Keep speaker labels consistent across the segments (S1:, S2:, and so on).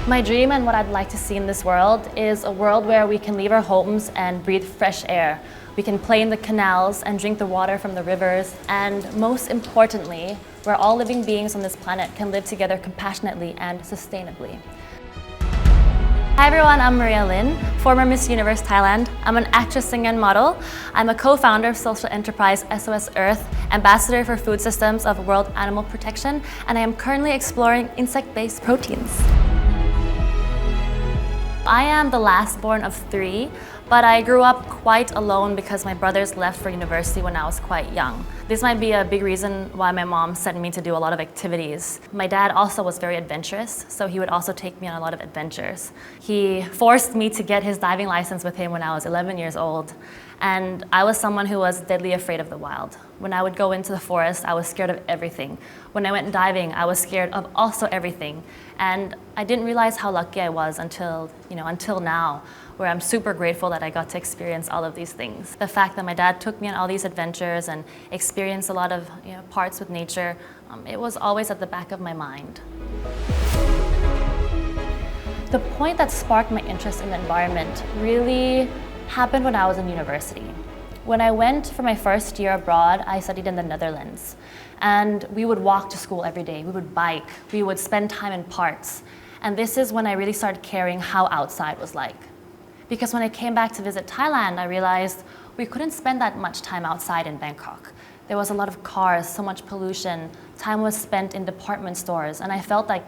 S1: My dream and what I'd like to see in this world is a world where we can leave our homes and breathe fresh air. We can play in the canals and drink the water from the rivers, and most importantly, where all living beings on this planet can live together compassionately and sustainably. Hi everyone, I'm Maria Lynn, former Miss Universe Thailand. I'm an actress, singer, and model. I'm a co-founder of social enterprise SOS Earth, ambassador for food systems of World Animal Protection, and I am currently exploring insect-based proteins. I am the last born of 3, but I grew up quite alone because my brothers left for university when I was quite young. This might be a big reason why my mom sent me to do a lot of activities. My dad also was very adventurous, so he would also take me on a lot of adventures. He forced me to get his diving license with him when I was 11 years old, and I was someone who was deadly afraid of the wild. When I would go into the forest, I was scared of everything. When I went diving, I was scared of also everything. And I didn't realize how lucky I was until now, where I'm super grateful that I got to experience all of these things. The fact that my dad took me on all these adventures and experienced a lot of parts with nature, it was always at the back of my mind. The point that sparked my interest in the environment really happened when I was in university. When I went for my first year abroad, I studied in the Netherlands. And we would walk to school every day, we would bike, we would spend time in parks. And this is when I really started caring how outside was like. Because when I came back to visit Thailand, I realized we couldn't spend that much time outside in Bangkok. There was a lot of cars, so much pollution, time was spent in department stores, and I felt like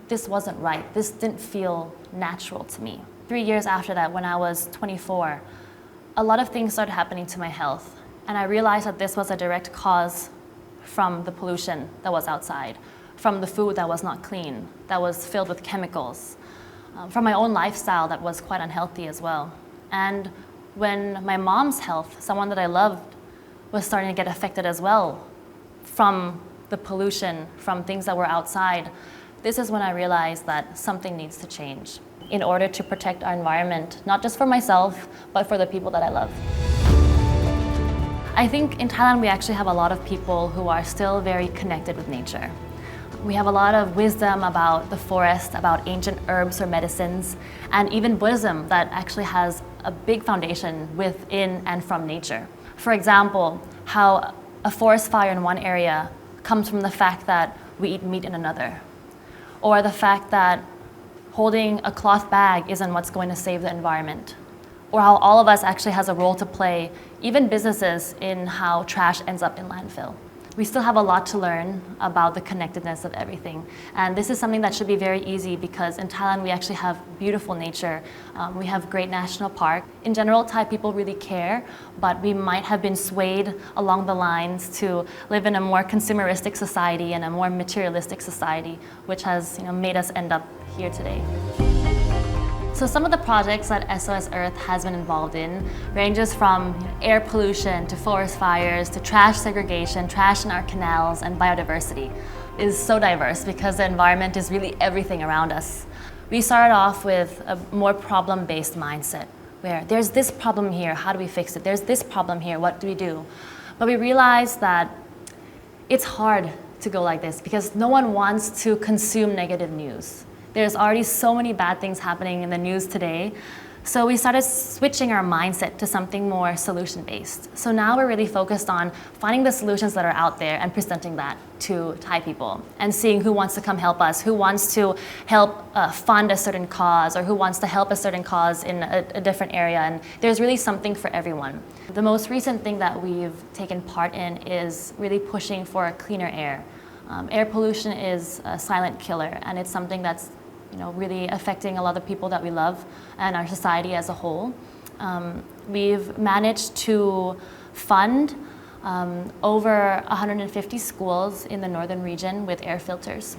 S1: this wasn't right. This didn't feel natural to me. 3 years after that, when I was 24, a lot of things started happening to my health. And I realized that this was a direct cause from the pollution that was outside, from the food that was not clean, that was filled with chemicals, from my own lifestyle that was quite unhealthy as well. And when my mom's health, someone that I loved, was starting to get affected as well from the pollution, from things that were outside, this is when I realized that something needs to change in order to protect our environment, not just for myself, but for the people that I love. I think in Thailand we actually have a lot of people who are still very connected with nature. We have a lot of wisdom about the forest, about ancient herbs or medicines, and even Buddhism that actually has a big foundation within and from nature. For example, how a forest fire in one area comes from the fact that we eat meat in another, or the fact that holding a cloth bag isn't what's going to save the environment, or how all of us actually has a role to play, even businesses, in how trash ends up in landfill. We still have a lot to learn about the connectedness of everything. And this is something that should be very easy because in Thailand we actually have beautiful nature. We have great national park. In general, Thai people really care, but we might have been swayed along the lines to live in a more consumeristic society and a more materialistic society, which has made us end up here today. So some of the projects that SOS Earth has been involved in ranges from air pollution to forest fires to trash segregation, trash in our canals, and biodiversity. It is so diverse because the environment is really everything around us. We started off with a more problem-based mindset where there's this problem here, how do we fix it? There's this problem here, what do we do? But we realized that it's hard to go like this because no one wants to consume negative news. There's already so many bad things happening in the news today. So we started switching our mindset to something more solution-based. So now we're really focused on finding the solutions that are out there and presenting that to Thai people and seeing who wants to come help us, who wants to help fund a certain cause, or who wants to help a certain cause in a different area. And there's really something for everyone. The most recent thing that we've taken part in is really pushing for cleaner air. Air pollution is a silent killer, and it's something that's really affecting a lot of people that we love and our society as a whole. We've managed to fund over 150 schools in the northern region with air filters.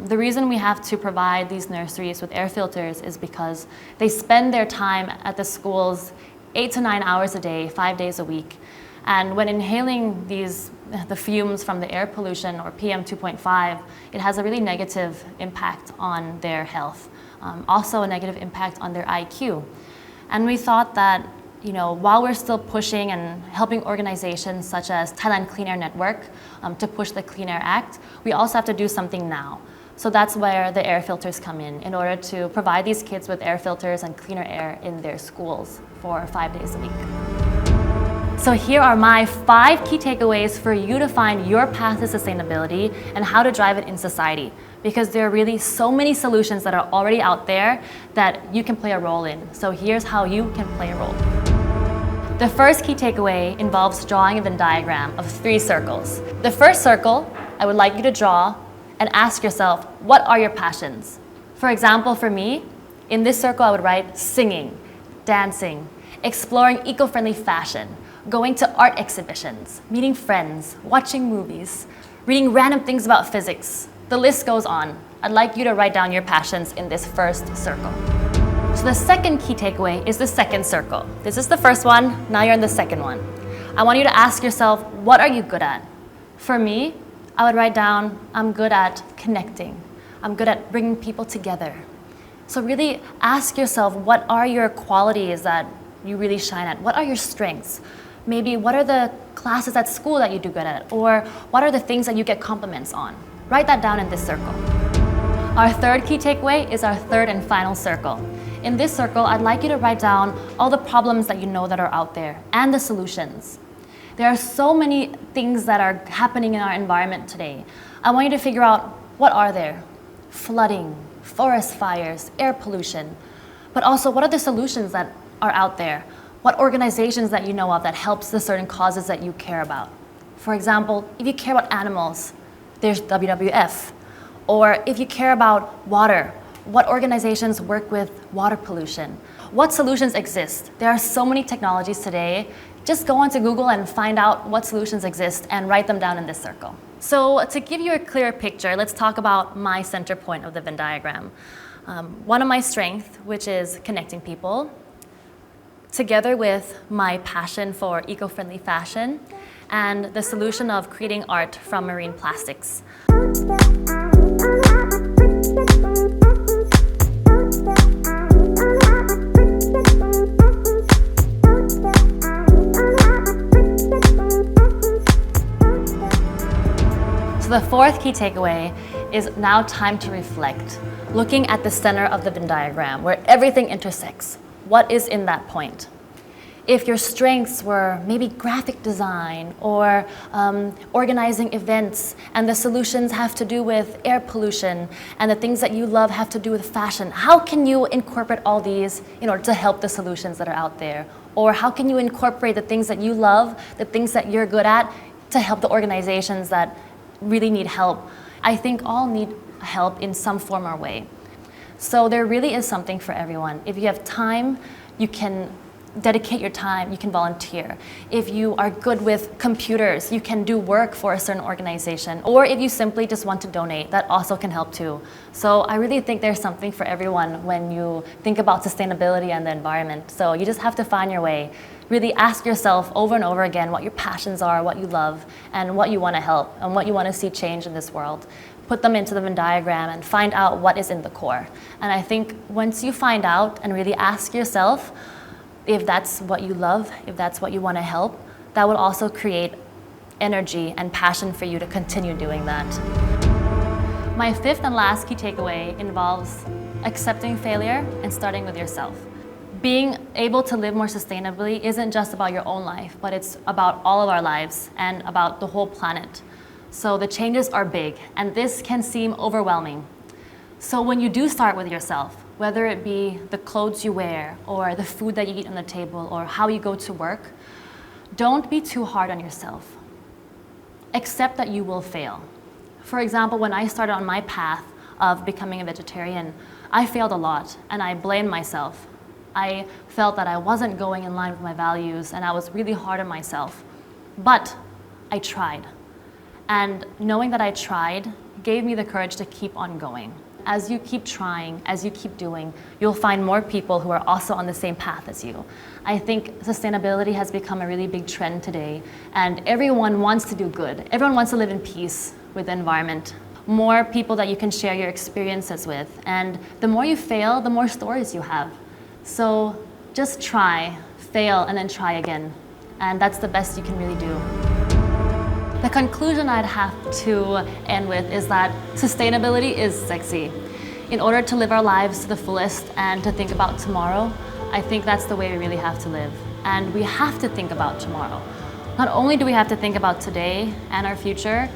S1: The reason we have to provide these nurseries with air filters is because they spend their time at the schools 8 to 9 hours a day, 5 days a week. And when inhaling the fumes from the air pollution, or PM 2.5, it has a really negative impact on their health. Also a negative impact on their IQ. And we thought that, while we're still pushing and helping organizations such as Thailand Clean Air Network to push the Clean Air Act, we also have to do something now. So that's where the air filters come in order to provide these kids with air filters and cleaner air in their schools for 5 days a week. So here are my 5 key takeaways for you to find your path to sustainability and how to drive it in society. Because there are really so many solutions that are already out there that you can play a role in. So here's how you can play a role. The first key takeaway involves drawing a Venn diagram of 3 circles. The first circle, I would like you to draw and ask yourself, what are your passions? For example, for me, in this circle I would write singing, dancing, exploring eco-friendly fashion, going to art exhibitions, meeting friends, watching movies, reading random things about physics. The list goes on. I'd like you to write down your passions in this first circle. So the second key takeaway is the second circle. This is the first one, now you're in the second one. I want you to ask yourself, what are you good at? For me, I would write down, I'm good at connecting. I'm good at bringing people together. So really ask yourself, what are your qualities that you really shine at? What are your strengths? Maybe what are the classes at school that you do good at? Or what are the things that you get compliments on? Write that down in this circle. Our third key takeaway is our third and final circle. In this circle, I'd like you to write down all the problems that you know that are out there and the solutions. There are so many things that are happening in our environment today. I want you to figure out what are there. Flooding, forest fires, air pollution, but also what are the solutions that are out there? What organizations that you know of that helps the certain causes that you care about? For example, if you care about animals, there's WWF. Or if you care about water, what organizations work with water pollution? What solutions exist? There are so many technologies today. Just go onto Google and find out what solutions exist and write them down in this circle. So to give you a clear picture, let's talk about my center point of the Venn diagram. One of my strengths, which is connecting people, together with my passion for eco-friendly fashion and the solution of creating art from marine plastics. So the fourth key takeaway is now time to reflect, looking at the center of the Venn diagram where everything intersects. What is in that point? If your strengths were maybe graphic design or organizing events, and the solutions have to do with air pollution, and the things that you love have to do with fashion, how can you incorporate all these in order to help the solutions that are out there? Or how can you incorporate the things that you love, the things that you're good at, to help the organizations that really need help? I think all need help in some form or way. So there really is something for everyone. If you have time, you can dedicate your time, you can volunteer. If you are good with computers, you can do work for a certain organization. Or if you simply just want to donate, that also can help too. So I really think there's something for everyone when you think about sustainability and the environment. So you just have to find your way. Really ask yourself over and over again what your passions are, what you love, and what you want to help, and what you want to see change in this world. Put them into the Venn diagram and find out what is in the core. And I think once you find out and really ask yourself if that's what you love, if that's what you want to help, that will also create energy and passion for you to continue doing that. My fifth and last key takeaway involves accepting failure and starting with yourself. Being able to live more sustainably isn't just about your own life, but it's about all of our lives and about the whole planet. So the changes are big, and this can seem overwhelming. So when you do start with yourself, whether it be the clothes you wear or the food that you eat on the table or how you go to work, don't be too hard on yourself. Accept that you will fail. For example, when I started on my path of becoming a vegetarian, I failed a lot and I blamed myself. I felt that I wasn't going in line with my values and I was really hard on myself. But I tried. And knowing that I tried gave me the courage to keep on going. As you keep trying, as you keep doing, you'll find more people who are also on the same path as you. I think sustainability has become a really big trend today, and everyone wants to do good. Everyone wants to live in peace with the environment. More people that you can share your experiences with, and the more you fail, the more stories you have. So just try, fail, and then try again. And that's the best you can really do. The conclusion I'd have to end with is that sustainability is sexy. In order to live our lives to the fullest and to think about tomorrow, I think that's the way we really have to live. And we have to think about tomorrow. Not only do we have to think about today and our future,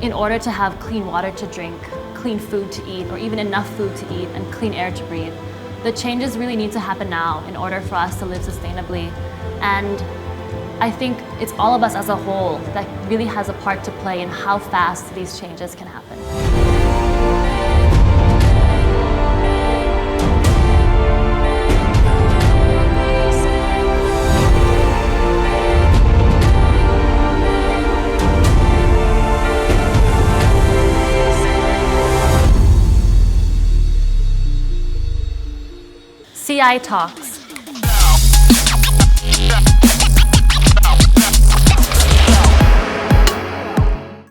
S1: in order to have clean water to drink, clean food to eat, or even enough food to eat and clean air to breathe, the changes really need to happen now in order for us to live sustainably. And I think it's all of us as a whole that really has a part to play in how fast these changes can happen. CI Talks,